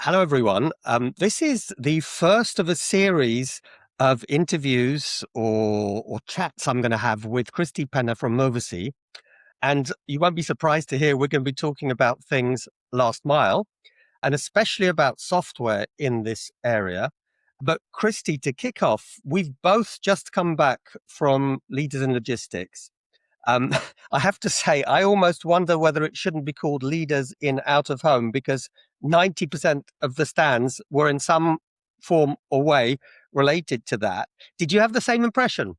Hello, everyone. This is the first of a series of interviews or chats I'm going to have with Cristi Pena from Movacy. And you won't be surprised to hear we're going to be talking about things last mile and especially about software in this area. But Cristi, to kick off, we've both just come back from Leaders in Logistics. I have to say, I almost wonder whether it shouldn't be called Leaders in Out of Home, because 90% of the stands were in some form or way related to that. Did you have the same impression?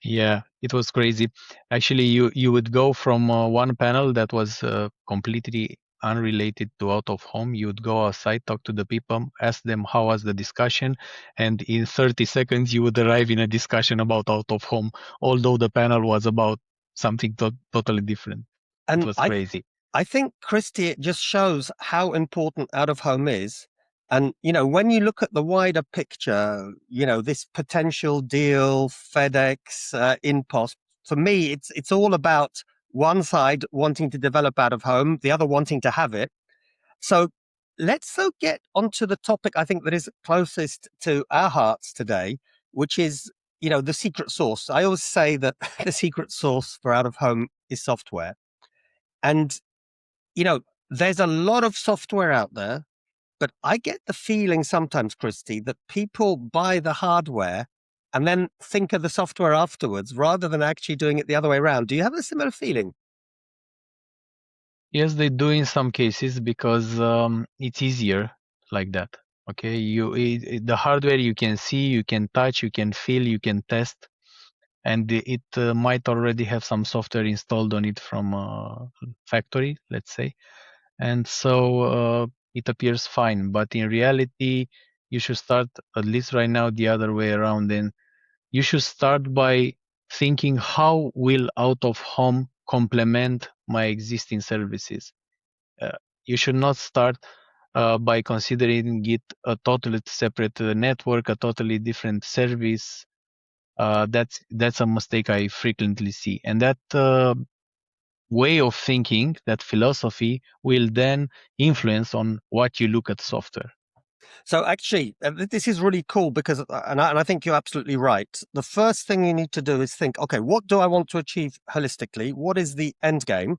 Yeah, it was crazy. Actually, you would go from one panel that was completely unrelated to out of home. You would go outside, talk to the people, ask them how was the discussion, and in 30 seconds you would arrive in a discussion about out of home, although the panel was about something totally different. It And was crazy. I think, Cristi, it just shows how important out of home is. And, when you look at the wider picture, this potential deal, FedEx, InPost, for me, it's all about one side wanting to develop out of home, the other wanting to have it. So let's get onto the topic I think that is closest to our hearts today, which is, the secret sauce. I always say that the secret sauce for out of home is software. And there's a lot of software out there, but I get the feeling sometimes, Cristi, that people buy the hardware and then think of the software afterwards rather than actually doing it the other way around. Do you have a similar feeling? Yes, they do in some cases because it's easier like that. Okay, the hardware you can see, you can touch, you can feel, you can test, and it might already have some software installed on it from factory, let's say, and so it appears fine. But in reality, you should start, at least right now, the other way around. And you should start by thinking, how will out of home complement my existing services? You should not start by considering it a totally separate network, a totally different service. That's a mistake I frequently see, and that way of thinking, that philosophy, will then influence on what you look at software. So actually, this is really cool because, and I think you're absolutely right. The first thing you need to do is think, okay, what do I want to achieve holistically? What is the end game?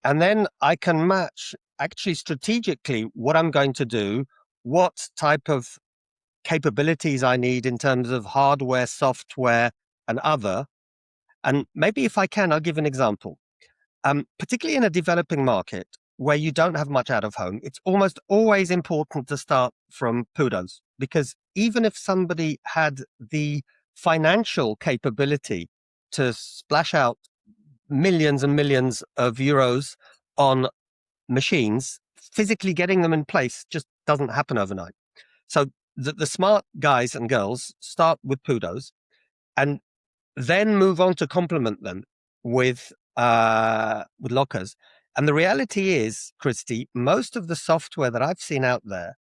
And then I can match actually strategically what I'm going to do, what type of capabilities I need in terms of hardware, software, and other. And maybe if I can, I'll give an example. Particularly in a developing market where you don't have much out of home, it's almost always important to start from kudos, because even if somebody had the financial capability to splash out millions and millions of euros on machines, physically getting them in place just doesn't happen overnight. So the smart guys and girls start with kudos and then move on to complement them with lockers. And the reality is, Cristi, most of the software that I've seen out there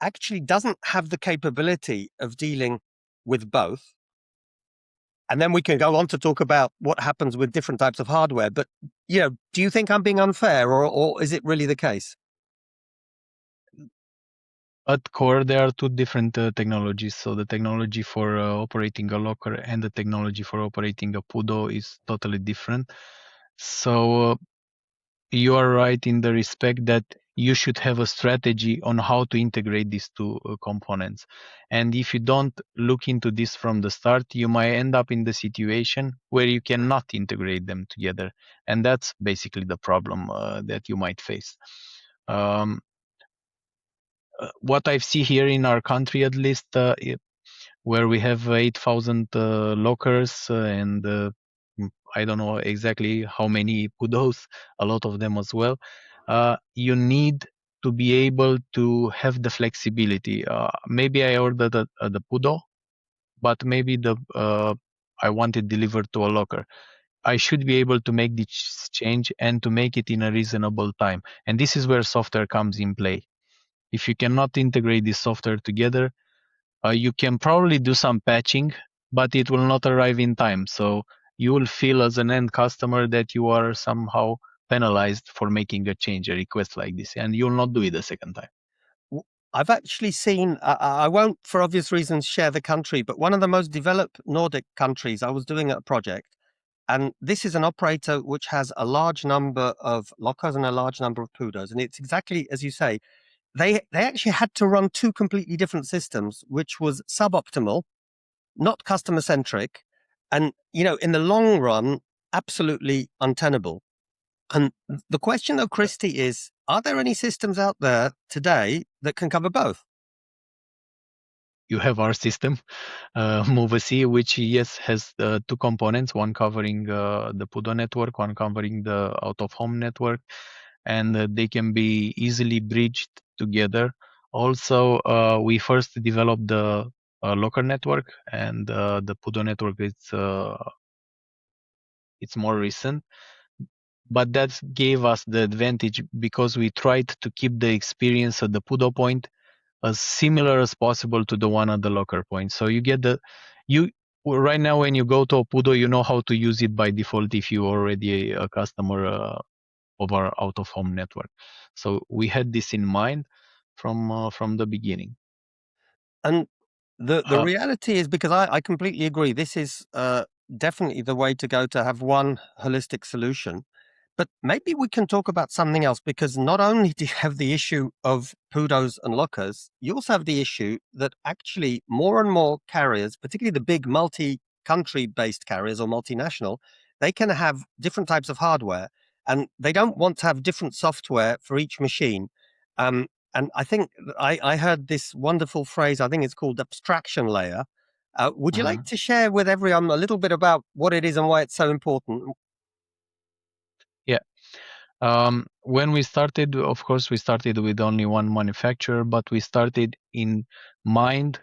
actually doesn't have the capability of dealing with both. And then we can go on to talk about what happens with different types of hardware. But, do you think I'm being unfair, or is it really the case? At core, there are two different technologies. So the technology for operating a locker and the technology for operating a PUDO is totally different. So you are right in the respect that you should have a strategy on how to integrate these two components. And if you don't look into this from the start, you might end up in the situation where you cannot integrate them together. And that's basically the problem that you might face. What I see here in our country, at least, where we have 8,000 lockers and I don't know exactly how many PUDOs, a lot of them as well. You need to be able to have the flexibility. Maybe I ordered the PUDO, but maybe I want it delivered to a locker. I should be able to make this change and to make it in a reasonable time. And this is where software comes in play. If you cannot integrate this software together, you can probably do some patching, but it will not arrive in time. So you will feel as an end customer that you are somehow penalized for making a change, a request like this, and you will not do it a second time. I've actually seen, I won't, for obvious reasons, share the country, but one of the most developed Nordic countries, I was doing a project, and this is an operator which has a large number of lockers and a large number of Pudos. And it's exactly as you say, they actually had to run two completely different systems, which was suboptimal, not customer centric, and, in the long run, absolutely untenable. And the question of Cristi is, are there any systems out there today that can cover both? You have our system, Movacy, which yes has two components: one covering the Pudo network, one covering the out-of-home network, and they can be easily bridged together. Also, we first developed the local network, and the Pudo network is it's more recent. But that gave us the advantage because we tried to keep the experience at the Pudo point as similar as possible to the one at the locker point. So you get you right now when you go to a Pudo, you know how to use it by default if you're already a customer of our out of home network. So we had this in mind from the beginning. And the Uh, reality is, because I completely agree, this is definitely the way to go, to have one holistic solution. But maybe we can talk about something else, because not only do you have the issue of Pudos and lockers, you also have the issue that actually more and more carriers, particularly the big multi-country based carriers or multinational, they can have different types of hardware, and they don't want to have different software for each machine. Um, and I think I heard this wonderful phrase, I think it's called abstraction layer. Would you like to share with everyone a little bit about what it is and why it's so important? yeah. When we started, of course, we started with only one manufacturer, but we started in mind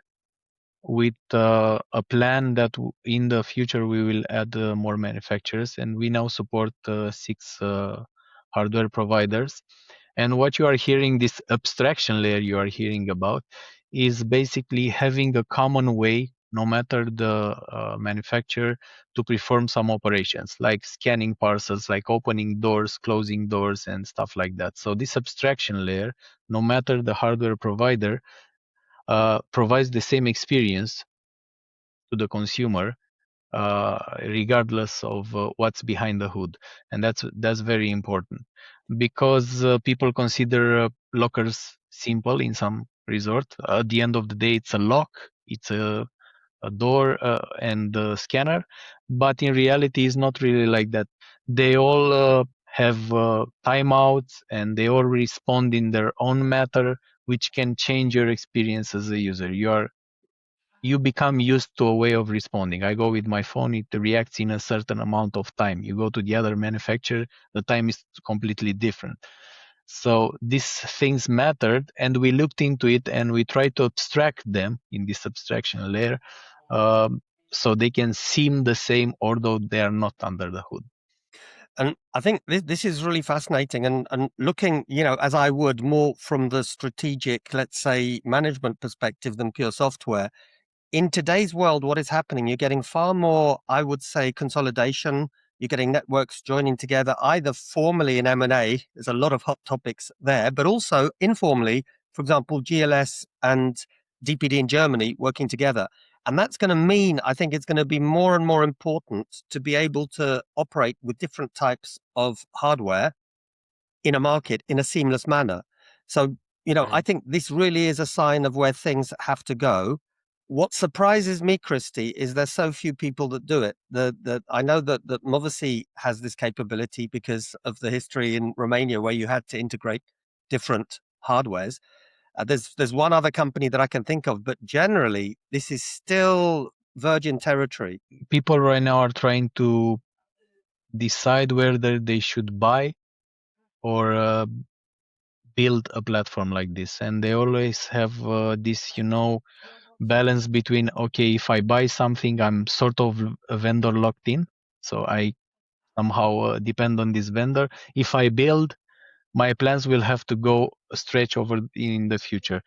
with a plan that in the future we will add more manufacturers, and we now support 6 hardware providers. And what you are hearing, this abstraction layer you are hearing about, is basically having a common way, no matter the manufacturer, to perform some operations like scanning parcels, like opening doors, closing doors, and stuff like that. So this abstraction layer, no matter the hardware provider, provides the same experience to the consumer, regardless of what's behind the hood. And that's very important, because people consider lockers simple in some resort. At the end of the day, it's a lock, it's a door, and a scanner, but in reality it's not really like that. They all have timeouts, and they all respond in their own matter, which can change your experience as a user. You become used to a way of responding. I go with my phone, it reacts in a certain amount of time. You go to the other manufacturer, the time is completely different. So these things mattered, and we looked into it, and we tried to abstract them in this abstraction layer, so they can seem the same, although they are not under the hood. And I think this is really fascinating, and looking, as I would, more from the strategic, let's say, management perspective than pure software. In today's world, what is happening? You're getting far more, I would say, consolidation. You're getting networks joining together, either formally in M&A. There's a lot of hot topics there, but also informally, for example, GLS and DPD in Germany working together. And that's going to mean, I think it's going to be more and more important to be able to operate with different types of hardware in a market in a seamless manner. So, I think this really is a sign of where things have to go. What surprises me, Cristi, is there's so few people that do it. I know that Movacy has this capability because of the history in Romania where you had to integrate different hardwares. There's one other company that I can think of, but generally this is still virgin territory. People right now are trying to decide whether they should buy or build a platform like this, and they always have this balance between, okay, if I buy something, I'm sort of a vendor locked in, so I somehow depend on this vendor. If I build, my plans will have to go stretch over in the future.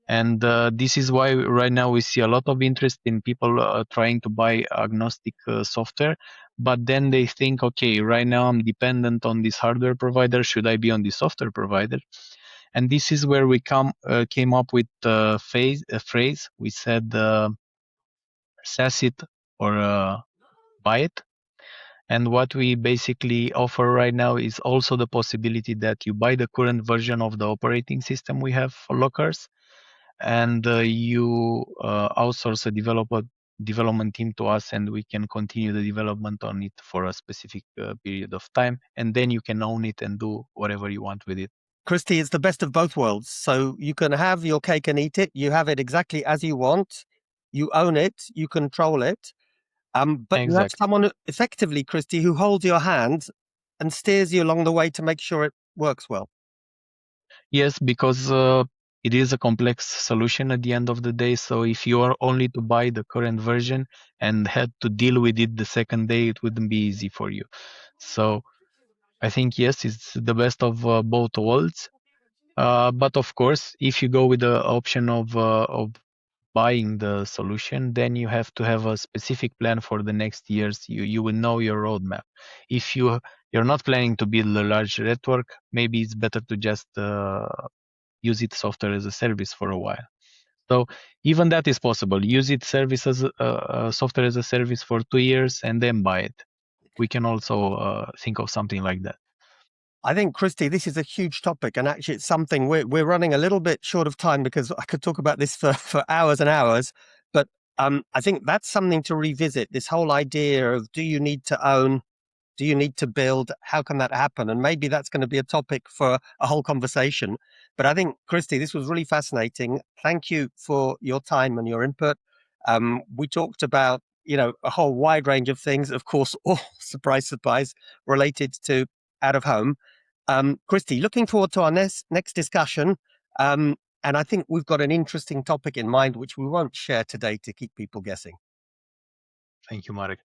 And this is why right now we see a lot of interest in people trying to buy agnostic software, but then they think, okay, right now I'm dependent on this hardware provider, should I be on the software provider? And this is where we came up with a phrase. We said, assess it or buy it. And what we basically offer right now is also the possibility that you buy the current version of the operating system we have for lockers, and you outsource a development team to us, and we can continue the development on it for a specific period of time, and then you can own it and do whatever you want with it. Cristi, it's the best of both worlds. So you can have your cake and eat it. You have it exactly as you want. You own it. You control it. But you have Exactly. someone effectively, Cristi, who holds your hand and steers you along the way to make sure it works well. Yes, because it is a complex solution at the end of the day. So if you are only to buy the current version and had to deal with it the second day, it wouldn't be easy for you. So I think, yes, it's the best of both worlds. But of course, if you go with the option of buying the solution, then you have to have a specific plan for the next years. You will know your roadmap. If you're not planning to build a large network, maybe it's better to just use it software as a service for a while. So even that is possible. Use it software as a service for 2 years and then buy it. We can also think of something like that. I think, Cristi, this is a huge topic, and actually it's something we're running a little bit short of time because I could talk about this for hours and hours. But I think that's something to revisit, this whole idea of, do you need to own? Do you need to build? How can that happen? And maybe that's going to be a topic for a whole conversation. But I think, Cristi, this was really fascinating. Thank you for your time and your input. We talked about, a whole wide range of things, of course, all surprise, surprise, related to out of home. Cristi, looking forward to our next discussion. And I think we've got an interesting topic in mind, which we won't share today to keep people guessing. Thank you, Marek.